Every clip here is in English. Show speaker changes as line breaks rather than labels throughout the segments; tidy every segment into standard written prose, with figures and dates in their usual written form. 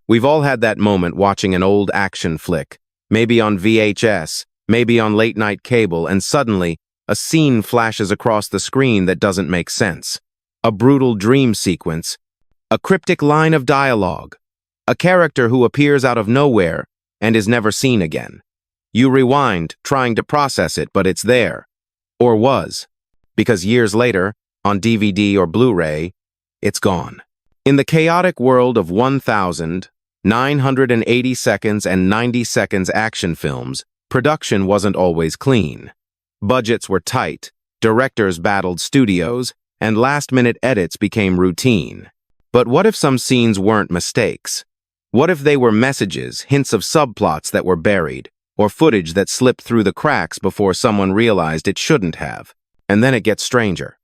We've all had that moment watching an old action flick, maybe on VHS, maybe on late-night cable, and suddenly, a scene flashes across the screen that doesn't make sense. A brutal dream sequence, a cryptic line of dialogue, a character who appears out of nowhere and is never seen again. You rewind, trying to process it, but it's there. Or was. Because years later, on DVD or Blu-ray, it's gone. In the chaotic world of 1,980 seconds and 90 seconds action films, production wasn't always clean. Budgets were tight, directors battled studios, and last-minute edits became routine. But what if some scenes weren't mistakes? What if they were messages, hints of subplots that were buried, or footage that slipped through the cracks before someone realized it shouldn't have? And then it gets stranger.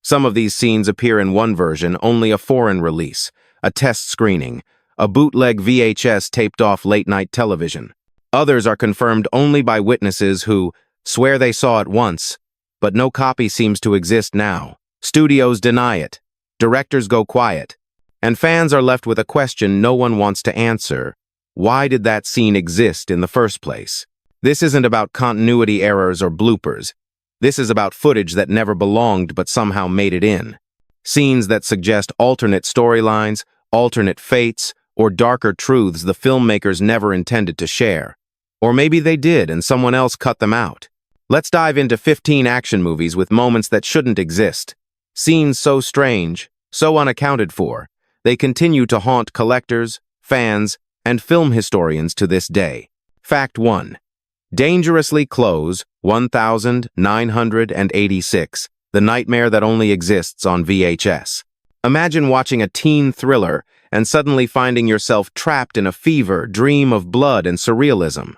Some of these scenes appear in one version, only a foreign release, a test screening, a bootleg VHS taped off late-night television. Others are confirmed only by witnesses who swear they saw it once, but no copy seems to exist now. Studios deny it, directors go quiet, and fans are left with a question no one wants to answer. Why did that scene exist in the first place? This isn't about continuity errors or bloopers. This is about footage that never belonged but somehow made it in. Scenes that suggest alternate storylines, alternate fates, or darker truths the filmmakers never intended to share. Or maybe they did and someone else cut them out. Let's dive into 15 action movies with moments that shouldn't exist. Scenes so strange, so unaccounted for, they continue to haunt collectors, fans, and film historians to this day. Fact 1. Dangerously Close, 1986, the nightmare that only exists on VHS. Imagine watching a teen thriller and suddenly finding yourself trapped in a fever dream of blood and surrealism.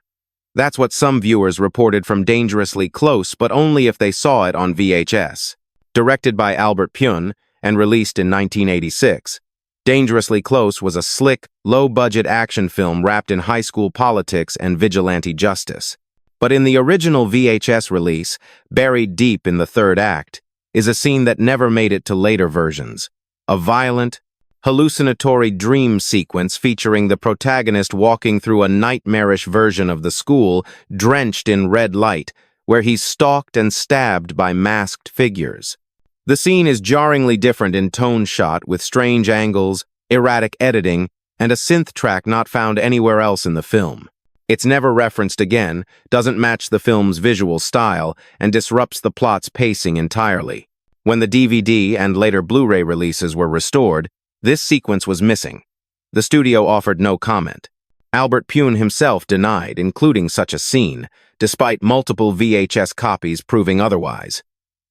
That's what some viewers reported from Dangerously Close, but only if they saw it on VHS. Directed by Albert Pyun and released in 1986, Dangerously Close was a slick, low-budget action film wrapped in high school politics and vigilante justice. But in the original VHS release, buried deep in the third act, is a scene that never made it to later versions. A violent, hallucinatory dream sequence featuring the protagonist walking through a nightmarish version of the school, drenched in red light, where he's stalked and stabbed by masked figures. The scene is jarringly different in tone shot, with strange angles, erratic editing, and a synth track not found anywhere else in the film. It's never referenced again, doesn't match the film's visual style, and disrupts the plot's pacing entirely. When the DVD and later Blu-ray releases were restored, this sequence was missing. The studio offered no comment. Albert Pyun himself denied including such a scene, despite multiple VHS copies proving otherwise.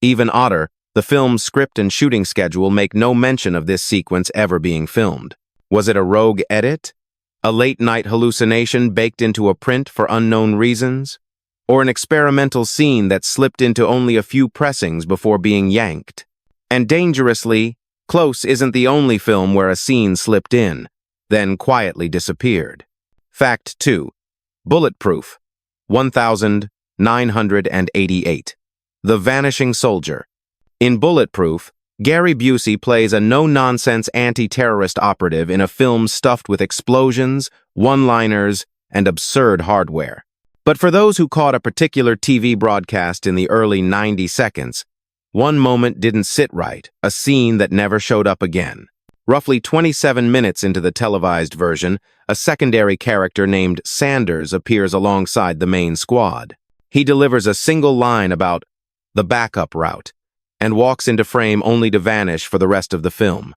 Even odder, the film's script and shooting schedule make no mention of this sequence ever being filmed. Was it a rogue edit? A late-night hallucination baked into a print for unknown reasons? Or an experimental scene that slipped into only a few pressings before being yanked? And Dangerously Close isn't the only film where a scene slipped in, then quietly disappeared. Fact 2. Bulletproof, 1988. The Vanishing Soldier. In Bulletproof, Gary Busey plays a no-nonsense anti-terrorist operative in a film stuffed with explosions, one-liners, and absurd hardware. But for those who caught a particular TV broadcast in the early 90 seconds, one moment didn't sit right, a scene that never showed up again. Roughly 27 minutes into the televised version, a secondary character named Sanders appears alongside the main squad. He delivers a single line about the backup route, and walks into frame only to vanish for the rest of the film.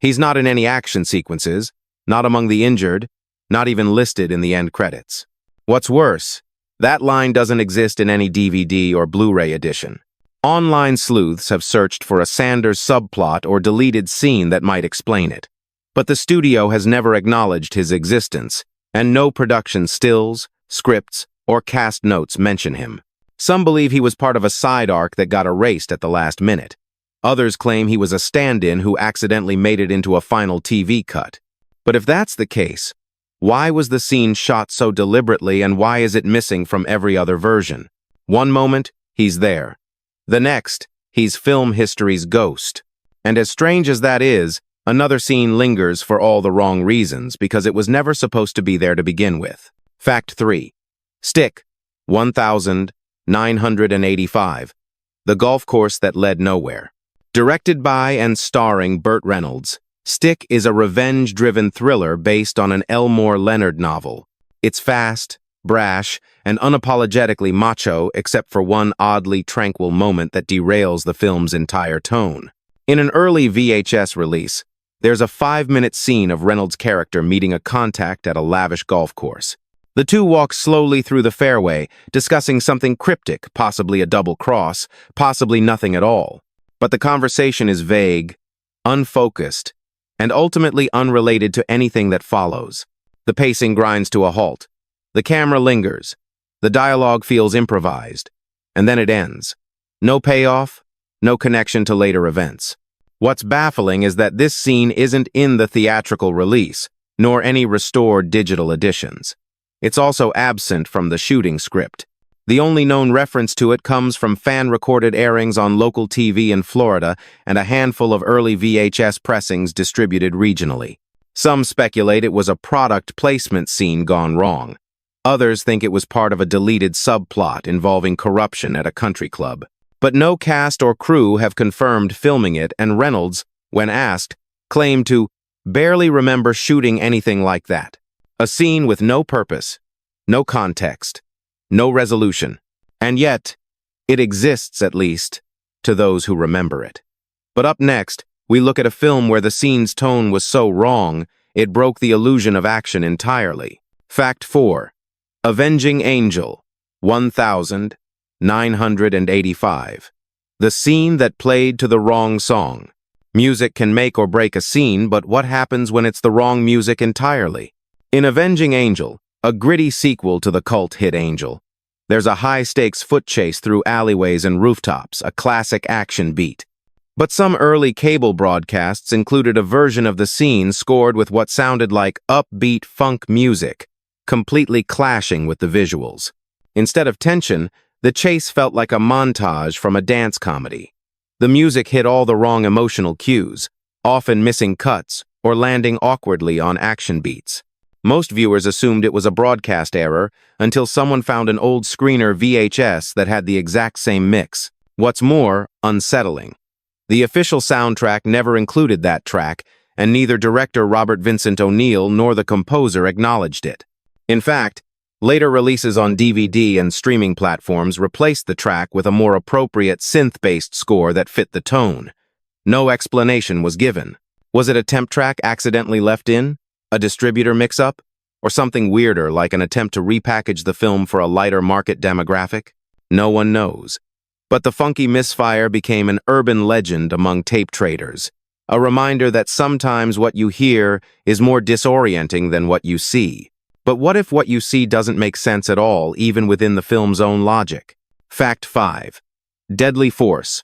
He's not in any action sequences, not among the injured, not even listed in the end credits. What's worse, that line doesn't exist in any DVD or Blu-ray edition. Online sleuths have searched for a Sanders subplot or deleted scene that might explain it. But the studio has never acknowledged his existence, and no production stills, scripts, or cast notes mention him. Some believe he was part of a side arc that got erased at the last minute. Others claim he was a stand-in who accidentally made it into a final TV cut. But if that's the case, why was the scene shot so deliberately, and why is it missing from every other version? One moment, he's there. The next, he's film history's ghost. And as strange as that is, Another scene lingers for all the wrong reasons because it was never supposed to be there to begin with. Fact 3. Stick, 1985. The golf course that led nowhere. Directed by and starring Burt Reynolds, Stick is a revenge-driven thriller based on an Elmore Leonard novel. It's fast, brash, and unapologetically macho except for one oddly tranquil moment that derails the film's entire tone. In an early VHS release, there's a 5-minute scene of Reynolds' character meeting a contact at a lavish golf course. The two walk slowly through the fairway, discussing something cryptic, possibly a double cross, possibly nothing at all. But the conversation is vague, unfocused, and ultimately unrelated to anything that follows. The pacing grinds to a halt. The camera lingers. The dialogue feels improvised. And then it ends. No payoff, no connection to later events. What's baffling is that this scene isn't in the theatrical release, nor any restored digital editions. It's also absent from the shooting script. The only known reference to it comes from fan-recorded airings on local TV in Florida and a handful of early VHS pressings distributed regionally. Some speculate it was a product placement scene gone wrong. Others think it was part of a deleted subplot involving corruption at a country club. But no cast or crew have confirmed filming it, and Reynolds, when asked, claimed to barely remember shooting anything like that. A scene with no purpose, no context, no resolution. And yet, it exists at least, to those who remember it. But up next, we look at a film where the scene's tone was so wrong, it broke the illusion of action entirely. Fact 4. Avenging Angel, 1985. The scene that played to the wrong song. Music can make or break a scene, but what happens when it's the wrong music entirely? In Avenging Angel, a gritty sequel to the cult hit Angel, there's a high-stakes foot chase through alleyways and rooftops, a classic action beat. But some early cable broadcasts included a version of the scene scored with what sounded like upbeat funk music, completely clashing with the visuals. Instead of tension, the chase felt like a montage from a dance comedy. The music hit all the wrong emotional cues, often missing cuts or landing awkwardly on action beats. Most viewers assumed it was a broadcast error until someone found an old screener VHS that had the exact same mix. What's more, unsettling. The official soundtrack never included that track, and neither director Robert Vincent O'Neill nor the composer acknowledged it. In fact, later releases on DVD and streaming platforms replaced the track with a more appropriate synth-based score that fit the tone. No explanation was given. Was it a temp track accidentally left in? A distributor mix-up? Or something weirder like an attempt to repackage the film for a lighter market demographic? No one knows. But the funky misfire became an urban legend among tape traders, a reminder that sometimes what you hear is more disorienting than what you see. But what if what you see doesn't make sense at all, even within the film's own logic? Fact 5. Deadly Force,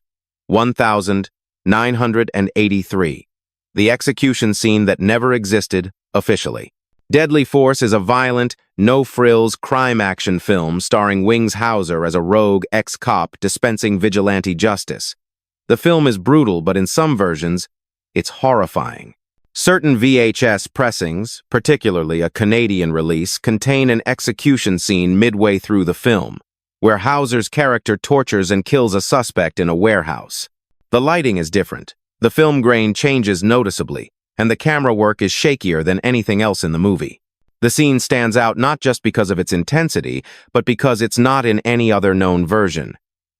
1983. The execution scene that never existed, officially. Deadly Force is a violent, no-frills crime action film starring Wings Hauser as a rogue ex-cop dispensing vigilante justice. The film is brutal, but in some versions, it's horrifying. Certain VHS pressings, particularly a Canadian release, contain an execution scene midway through the film, where Hauser's character tortures and kills a suspect in a warehouse. The lighting is different. The film grain changes noticeably, and the camera work is shakier than anything else in the movie. The scene stands out not just because of its intensity, but because it's not in any other known version.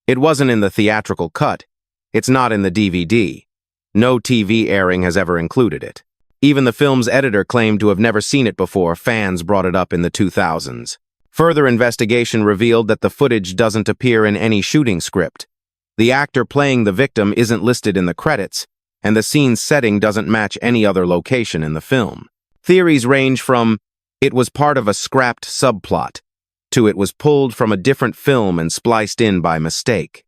It wasn't in the theatrical cut. It's not in the DVD. No TV airing has ever included it. Even the film's editor claimed to have never seen it before fans brought it up in the 2000s. Further investigation revealed that the footage doesn't appear in any shooting script. The actor playing the victim isn't listed in the credits, and the scene's setting doesn't match any other location in the film. Theories range from, it was part of a scrapped subplot, to it was pulled from a different film and spliced in by mistake.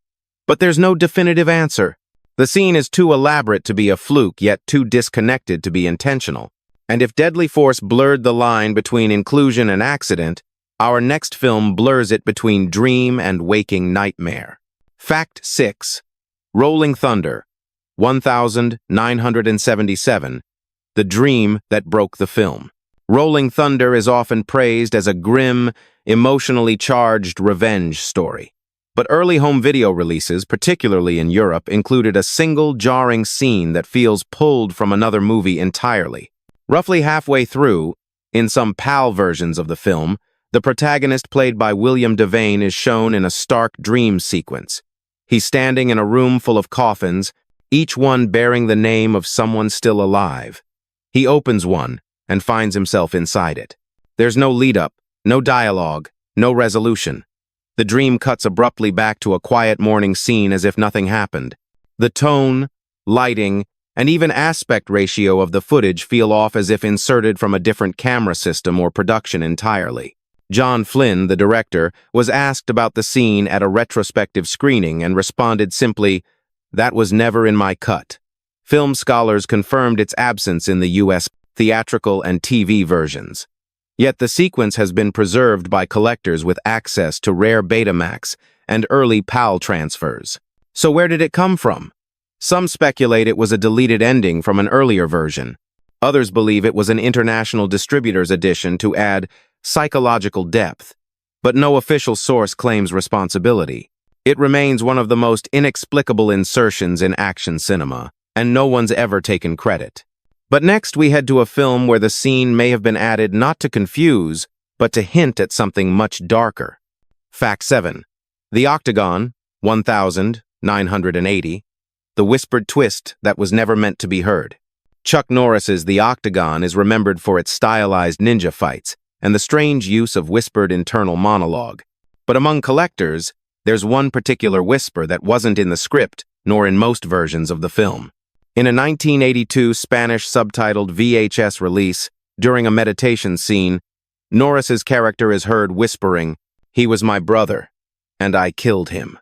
But there's no definitive answer. The scene is too elaborate to be a fluke, yet too disconnected to be intentional. And if Deadly Force blurred the line between inclusion and accident, our next film blurs it between dream and waking nightmare. Fact 6. Rolling Thunder, 1977, the dream that broke the film. Rolling Thunder is often praised as a grim, emotionally charged revenge story. But early home video releases, particularly in Europe, included a single jarring scene that feels pulled from another movie entirely. Roughly halfway through, in some PAL versions of the film, the protagonist, played by William Devane, is shown in a stark dream sequence. He's standing in a room full of coffins, each one bearing the name of someone still alive. He opens one and finds himself inside it. There's no lead-up, no dialogue, no resolution. The dream cuts abruptly back to a quiet morning scene as if nothing happened. The tone, lighting, and even aspect ratio of the footage feel off, as if inserted from a different camera system or production entirely. John Flynn, the director, was asked about the scene at a retrospective screening and responded simply, "That was never in my cut." Film scholars confirmed its absence in the U.S. theatrical and TV versions. Yet the sequence has been preserved by collectors with access to rare Betamax and early PAL transfers. So where did it come from? Some speculate it was a deleted ending from an earlier version. Others believe it was an international distributor's addition to add psychological depth. But no official source claims responsibility. It remains one of the most inexplicable insertions in action cinema, and no one's ever taken credit. But next we head to a film where the scene may have been added not to confuse, but to hint at something much darker. Fact 7. The Octagon, 1980. The whispered twist that was never meant to be heard. Chuck Norris's The Octagon is remembered for its stylized ninja fights and the strange use of whispered internal monologue. But among collectors, there's one particular whisper that wasn't in the script nor in most versions of the film. In a 1982 Spanish subtitled VHS release, during a meditation scene, Norris's character is heard whispering, "He was my brother, and I killed him."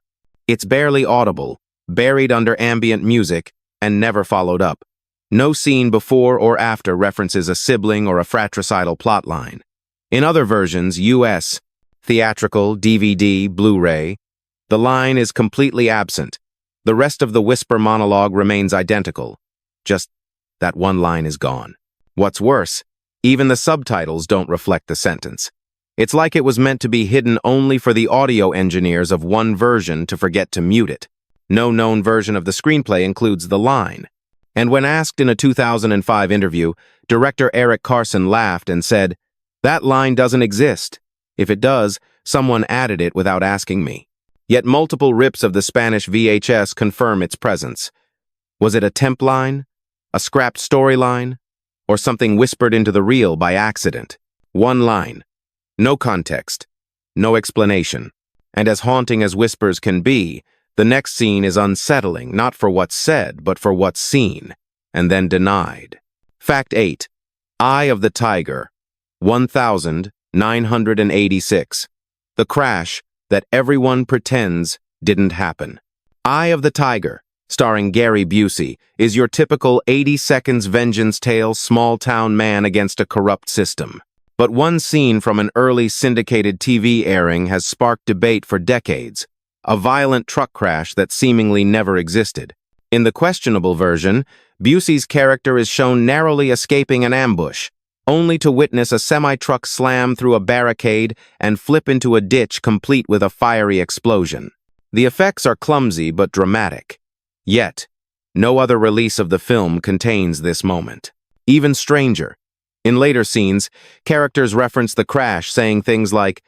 It's barely audible, buried under ambient music, and never followed up. No scene before or after references a sibling or a fratricidal plotline. In other versions, US, theatrical, DVD, Blu-ray, the line is completely absent. The rest of the whisper monologue remains identical. Just that one line is gone. What's worse, even the subtitles don't reflect the sentence. It's like it was meant to be hidden only for the audio engineers of one version to forget to mute it. No known version of the screenplay includes the line. And when asked in a 2005 interview, director Eric Carson laughed and said, "That line doesn't exist. If it does, someone added it without asking me." Yet multiple rips of the Spanish VHS confirm its presence. Was it a temp line, a scrapped storyline, or something whispered into the reel by accident? One line. No context. No explanation. And as haunting as whispers can be, the next scene is unsettling, not for what's said, but for what's seen, and then denied. Fact 8. Eye of the Tiger, 1986. The crash that everyone pretends didn't happen. Eye of the Tiger, starring Gary Busey, is your typical 80 seconds vengeance tale, small-town man against a corrupt system. But one scene from an early syndicated TV airing has sparked debate for decades. A violent truck crash that seemingly never existed. In the questionable version, Busey's character is shown narrowly escaping an ambush, only to witness a semi-truck slam through a barricade and flip into a ditch complete with a fiery explosion. The effects are clumsy but dramatic. Yet, no other release of the film contains this moment. Even stranger, in later scenes, characters reference the crash, saying things like,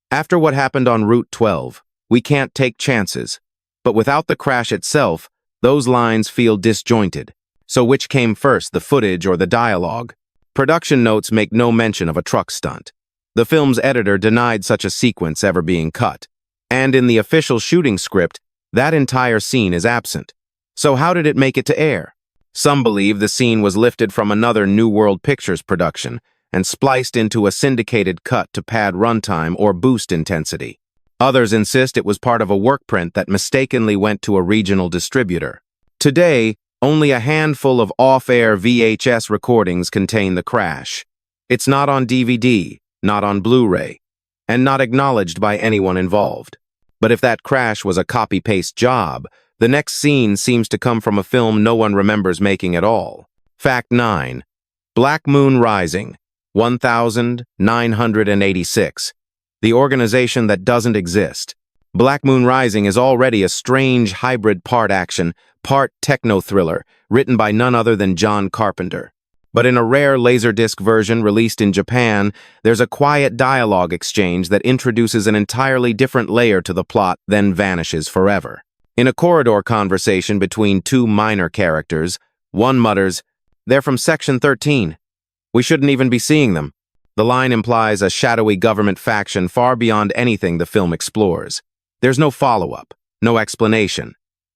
"After what happened on Route 12, we can't take chances." But without the crash itself, those lines feel disjointed. So which came first, the footage or the dialogue? Production notes make no mention of a truck stunt. The film's editor denied such a sequence ever being cut. And in the official shooting script, that entire scene is absent. So how did it make it to air? Some believe the scene was lifted from another New World Pictures production and spliced into a syndicated cut to pad runtime or boost intensity. Others insist it was part of a work print that mistakenly went to a regional distributor. Today, only a handful of off-air VHS recordings contain the crash. It's not on DVD, not on Blu-ray, and not acknowledged by anyone involved. But if that crash was a copy-paste job, The next scene seems to come from a film no one remembers making at all. Fact 9. Black Moon Rising, 1986. The organization that doesn't exist. Black Moon Rising is already a strange hybrid part action, part techno-thriller, written by none other than John Carpenter. But in a rare Laserdisc version released in Japan, there's a quiet dialogue exchange that introduces an entirely different layer to the plot, then vanishes forever. In a corridor conversation between two minor characters, one mutters, "They're from Section 13. We shouldn't even be seeing them." The line implies a shadowy government faction far beyond anything the film explores. There's no follow-up, no explanation.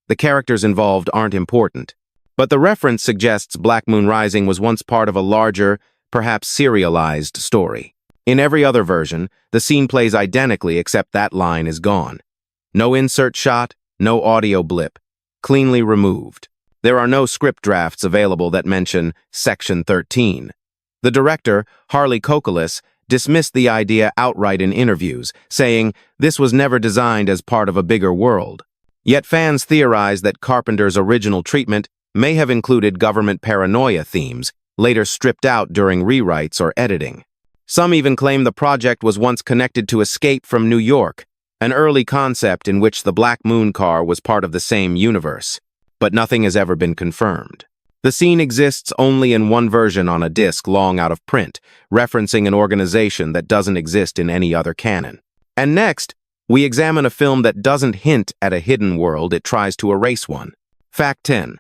The characters involved aren't important. But the reference suggests Black Moon Rising was once part of a larger, perhaps serialized story. In every other version, the scene plays identically except that line is gone. No insert shot, no audio blip. Cleanly removed. There are no script drafts available that mention Section 13. The director, Harley Kokolis, dismissed the idea outright in interviews, saying this was never designed as part of a bigger world. Yet fans theorize that Carpenter's original treatment may have included government paranoia themes, later stripped out during rewrites or editing. Some even claim the project was once connected to Escape from New York, an early concept in which the Black Moon car was part of the same universe. But nothing has ever been confirmed. The scene exists only in one version on a disc long out of print, referencing an organization that doesn't exist in any other canon. And next, we examine a film that doesn't hint at a hidden world, it tries to erase one. Fact 10.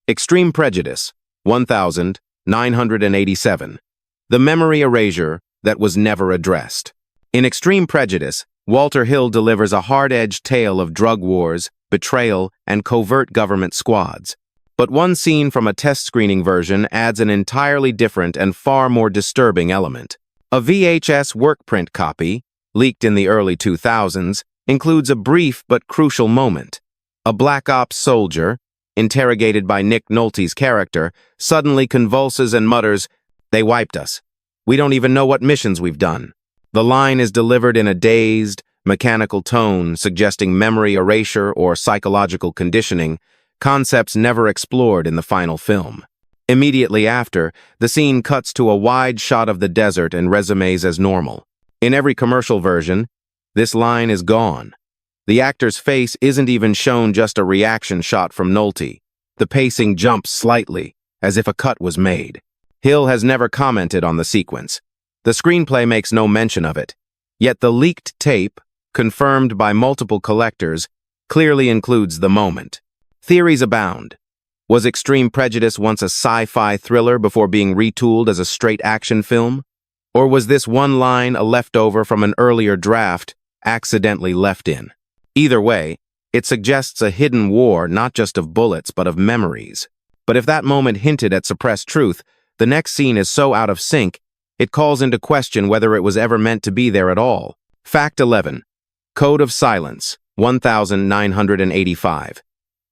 Extreme Prejudice, 1987. The memory erasure that was never addressed. In Extreme Prejudice, Walter Hill delivers a hard-edged tale of drug wars, betrayal, and covert government squads. But one scene from a test screening version adds an entirely different and far more disturbing element. A VHS workprint copy, leaked in the early 2000s, includes a brief but crucial moment. A Black Ops soldier, interrogated by Nick Nolte's character, suddenly convulses and mutters, "They wiped us. We don't even know what missions we've done." The line is delivered in a dazed, mechanical tone, suggesting memory erasure or psychological conditioning, concepts never explored in the final film. Immediately after, the scene cuts to a wide shot of the desert and resumes as normal. In every commercial version, this line is gone. The actor's face isn't even shown, just a reaction shot from Nolte. The pacing jumps slightly, as if a cut was made. Hill has never commented on the sequence. The screenplay makes no mention of it. Yet the leaked tape, confirmed by multiple collectors, clearly includes the moment. Theories abound. Was Extreme Prejudice once a sci-fi thriller before being retooled as a straight action film? Or was this one line a leftover from an earlier draft, accidentally left in? Either way, it suggests a hidden war not just of bullets but of memories. But if that moment hinted at suppressed truth, the next scene is so out of sync, it calls into question whether it was ever meant to be there at all. Fact 11. Code of Silence, 1985.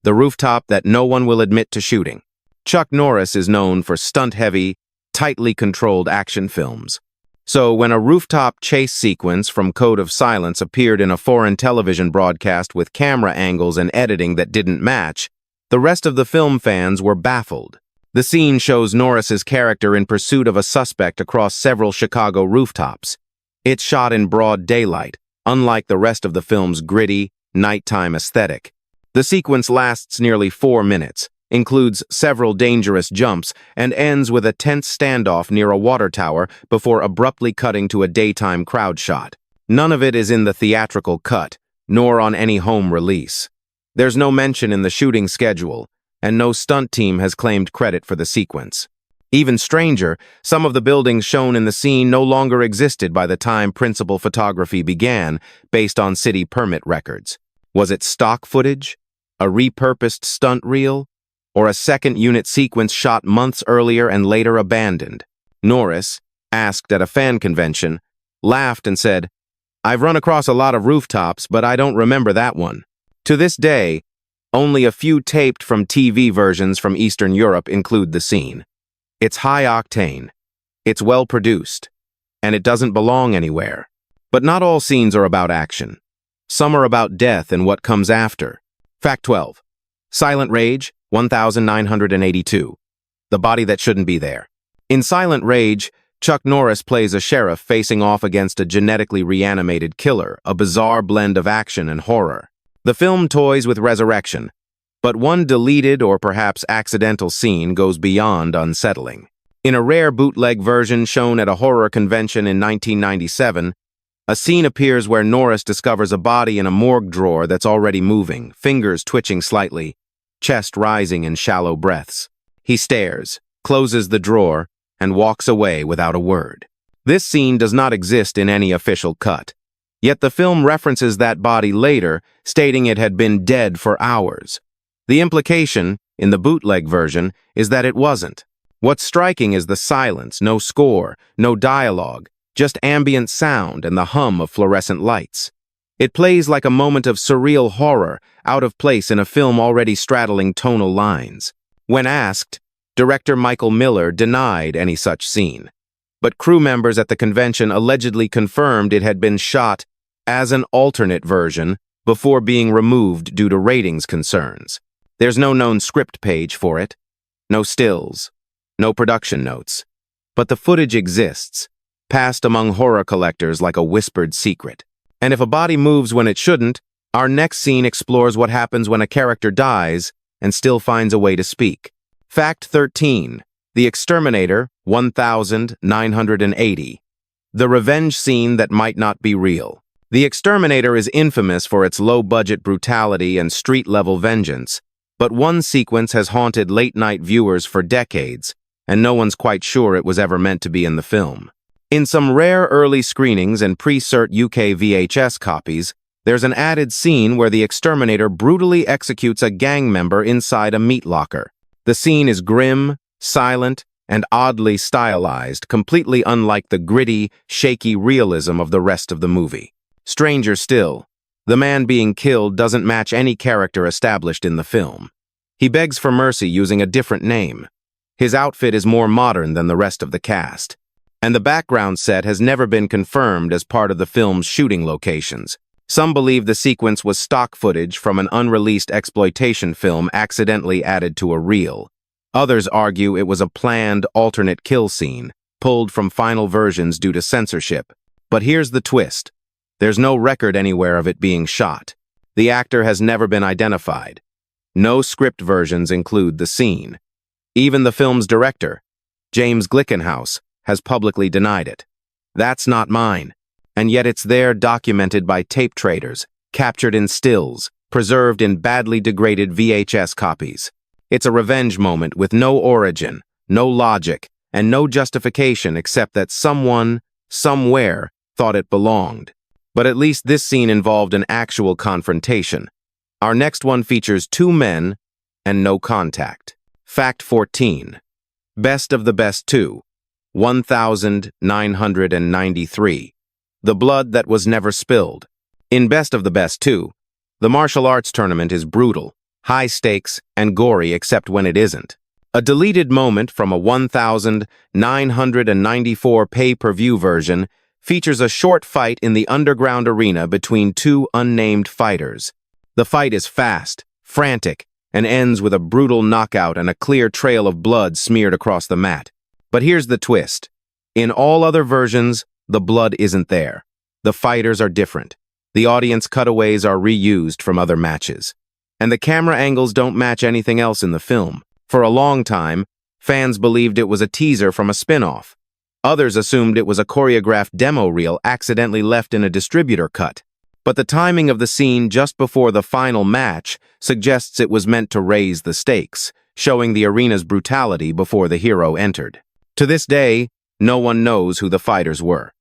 The rooftop that no one will admit to shooting. Chuck Norris is known for stunt-heavy, tightly controlled action films. So when a rooftop chase sequence from Code of Silence appeared in a foreign television broadcast with camera angles and editing that didn't match, the rest of the film fans were baffled. The scene shows Norris's character in pursuit of a suspect across several Chicago rooftops. It's shot in broad daylight, unlike the rest of the film's gritty, nighttime aesthetic. The sequence lasts nearly 4 minutes, includes several dangerous jumps, and ends with a tense standoff near a water tower before abruptly cutting to a daytime crowd shot. None of it is in the theatrical cut, nor on any home release. There's no mention in the shooting schedule, and no stunt team has claimed credit for the sequence. Even stranger, some of the buildings shown in the scene no longer existed by the time principal photography began, based on city permit records. Was it stock footage? A repurposed stunt reel? Or a second unit sequence shot months earlier and later abandoned? Norris, asked at a fan convention, laughed and said, "I've run across a lot of rooftops, but I don't remember that one." To this day, only a few taped from TV versions from Eastern Europe include the scene. It's high-octane, it's well-produced, and it doesn't belong anywhere. But not all scenes are about action. Some are about death and what comes after. Fact 12. Silent Rage, 1982. The body that shouldn't be there. In Silent Rage, Chuck Norris plays a sheriff facing off against a genetically reanimated killer, a bizarre blend of action and horror. The film toys with resurrection, but one deleted or perhaps accidental scene goes beyond unsettling. In a rare bootleg version shown at a horror convention in 1997, a scene appears where Norris discovers a body in a morgue drawer that's already moving, fingers twitching slightly, chest rising in shallow breaths. He stares, closes the drawer, and walks away without a word. This scene does not exist in any official cut, yet the film references that body later, stating it had been dead for hours. The implication, in the bootleg version, is that it wasn't. What's striking is the silence, no score, no dialogue, just ambient sound and the hum of fluorescent lights. It plays like a moment of surreal horror, out of place in a film already straddling tonal lines. When asked, director Michael Miller denied any such scene, but crew members at the convention allegedly confirmed it had been shot as an alternate version before being removed due to ratings concerns. There's no known script page for it, no stills, no production notes, but the footage exists, passed among horror collectors like a whispered secret. And if a body moves when it shouldn't, our next scene explores what happens when a character dies and still finds a way to speak. Fact 13. The Exterminator, 1980. The revenge scene that might not be real. The Exterminator is infamous for its low-budget brutality and street-level vengeance, but one sequence has haunted late-night viewers for decades, and no one's quite sure it was ever meant to be in the film. In some rare early screenings and pre-cert UK VHS copies, there's an added scene where the Exterminator brutally executes a gang member inside a meat locker. The scene is grim, silent, and oddly stylized, completely unlike the gritty, shaky realism of the rest of the movie. Stranger still, the man being killed doesn't match any character established in the film. He begs for mercy using a different name. His outfit is more modern than the rest of the cast, and the background set has never been confirmed as part of the film's shooting locations. Some believe the sequence was stock footage from an unreleased exploitation film accidentally added to a reel. Others argue it was a planned alternate kill scene, pulled from final versions due to censorship. But here's the twist. There's no record anywhere of it being shot. The actor has never been identified. No script versions include the scene. Even the film's director, James Glickenhaus, has publicly denied it. That's not mine. And yet it's there, documented by tape traders, captured in stills, preserved in badly degraded VHS copies. It's a revenge moment with no origin, no logic, and no justification except that someone, somewhere, thought it belonged. But at least this scene involved an actual confrontation. Our next one features two men and no contact. Fact 14. Best of the Best 2, 1993. The Blood That Was Never Spilled. In Best of the Best 2, the martial arts tournament is brutal, high stakes, and gory except when it isn't. A deleted moment from a 1994 pay-per-view version features a short fight in the underground arena between two unnamed fighters. The fight is fast, frantic, and ends with a brutal knockout and a clear trail of blood smeared across the mat. But here's the twist. In all other versions, the blood isn't there. The fighters are different. The audience cutaways are reused from other matches. And the camera angles don't match anything else in the film. For a long time, fans believed it was a teaser from a spin-off. Others assumed it was a choreographed demo reel accidentally left in a distributor cut. But the timing of the scene just before the final match suggests it was meant to raise the stakes, showing the arena's brutality before the hero entered. To this day, no one knows who the fighters were.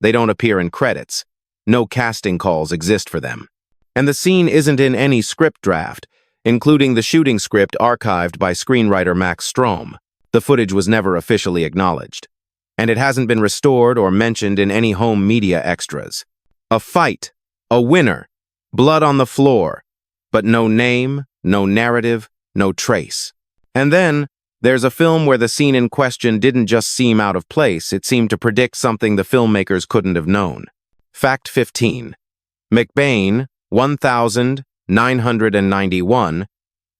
They don't appear in credits. No casting calls exist for them. And the scene isn't in any script draft, including the shooting script archived by screenwriter Max Strom. The footage was never officially acknowledged. And it hasn't been restored or mentioned in any home media extras. A fight, a winner, blood on the floor, but no name, no narrative, no trace. And then, there's a film where the scene in question didn't just seem out of place, it seemed to predict something the filmmakers couldn't have known. Fact 15. McBain, 1991.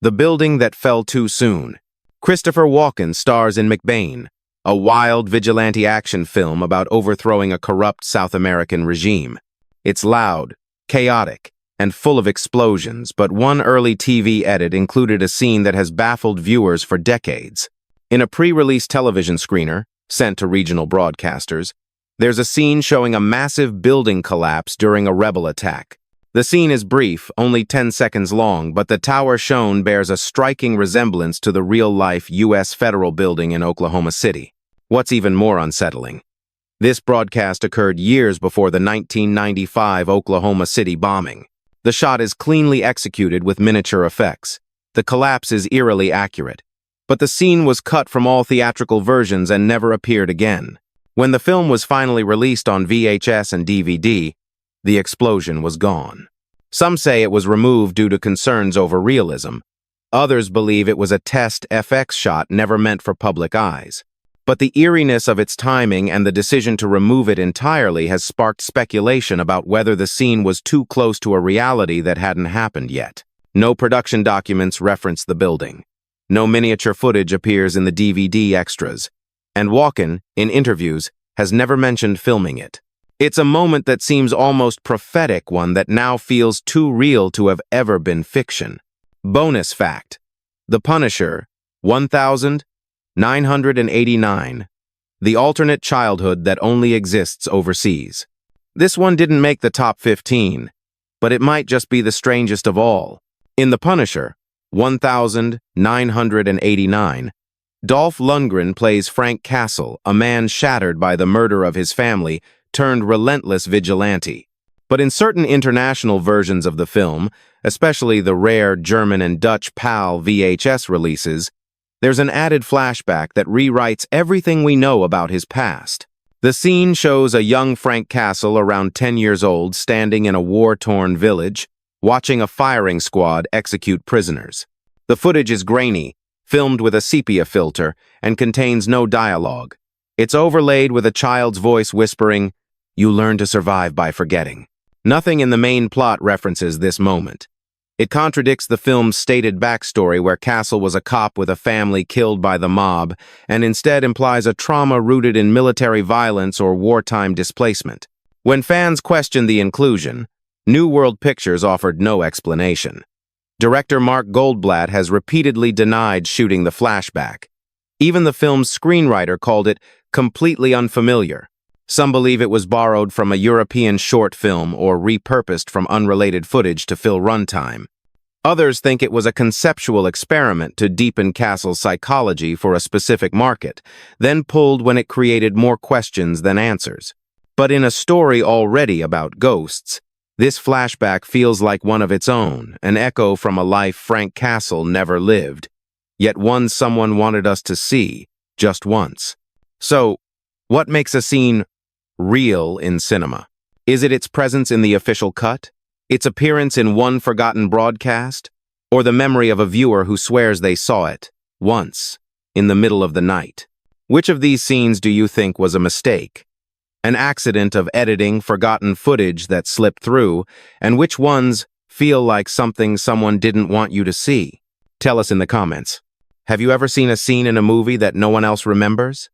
The Building That Fell Too Soon. Christopher Walken stars in McBain, a wild vigilante action film about overthrowing a corrupt South American regime. It's loud, chaotic, and full of explosions, but one early TV edit included a scene that has baffled viewers for decades. In a pre-release television screener, sent to regional broadcasters, there's a scene showing a massive building collapse during a rebel attack. The scene is brief, only 10 seconds long, but the tower shown bears a striking resemblance to the real-life U.S. federal building in Oklahoma City. What's even more unsettling? This broadcast occurred years before the 1995 Oklahoma City bombing. The shot is cleanly executed with miniature effects. The collapse is eerily accurate. But the scene was cut from all theatrical versions and never appeared again. When the film was finally released on VHS and DVD, the explosion was gone. Some say it was removed due to concerns over realism. Others believe it was a test FX shot never meant for public eyes. But the eeriness of its timing and the decision to remove it entirely has sparked speculation about whether the scene was too close to a reality that hadn't happened yet. No production documents reference the building. No miniature footage appears in the DVD extras. And Walken, in interviews, has never mentioned filming it. It's a moment that seems almost prophetic, one that now feels too real to have ever been fiction. Bonus fact: The Punisher, 1989. The alternate childhood that only exists overseas. This one didn't make the top 15, but it might just be the strangest of all. In The Punisher, 1989, Dolph Lundgren plays Frank Castle, a man shattered by the murder of his family, turned relentless vigilante. But in certain international versions of the film, especially the rare German and Dutch PAL VHS releases, there's an added flashback that rewrites everything we know about his past. The scene shows a young Frank Castle, around 10 years old, standing in a war-torn village, watching a firing squad execute prisoners. The footage is grainy, filmed with a sepia filter, and contains no dialogue. It's overlaid with a child's voice whispering, "You learn to survive by forgetting." Nothing in the main plot references this moment. It contradicts the film's stated backstory where Castle was a cop with a family killed by the mob, and instead implies a trauma rooted in military violence or wartime displacement. When fans questioned the inclusion, New World Pictures offered no explanation. Director Mark Goldblatt has repeatedly denied shooting the flashback. Even the film's screenwriter called it completely unfamiliar. Some believe it was borrowed from a European short film or repurposed from unrelated footage to fill runtime. Others think it was a conceptual experiment to deepen Castle's psychology for a specific market, then pulled when it created more questions than answers. But in a story already about ghosts, this flashback feels like one of its own, an echo from a life Frank Castle never lived, yet one someone wanted us to see, just once. So, what makes a scene real in cinema? Is it its presence in the official cut? Its appearance in one forgotten broadcast? Or the memory of a viewer who swears they saw it, once, in the middle of the night? Which of these scenes do you think was a mistake? An accident of editing, forgotten footage that slipped through, and which ones feel like something someone didn't want you to see? Tell us in the comments. Have you ever seen a scene in a movie that no one else remembers?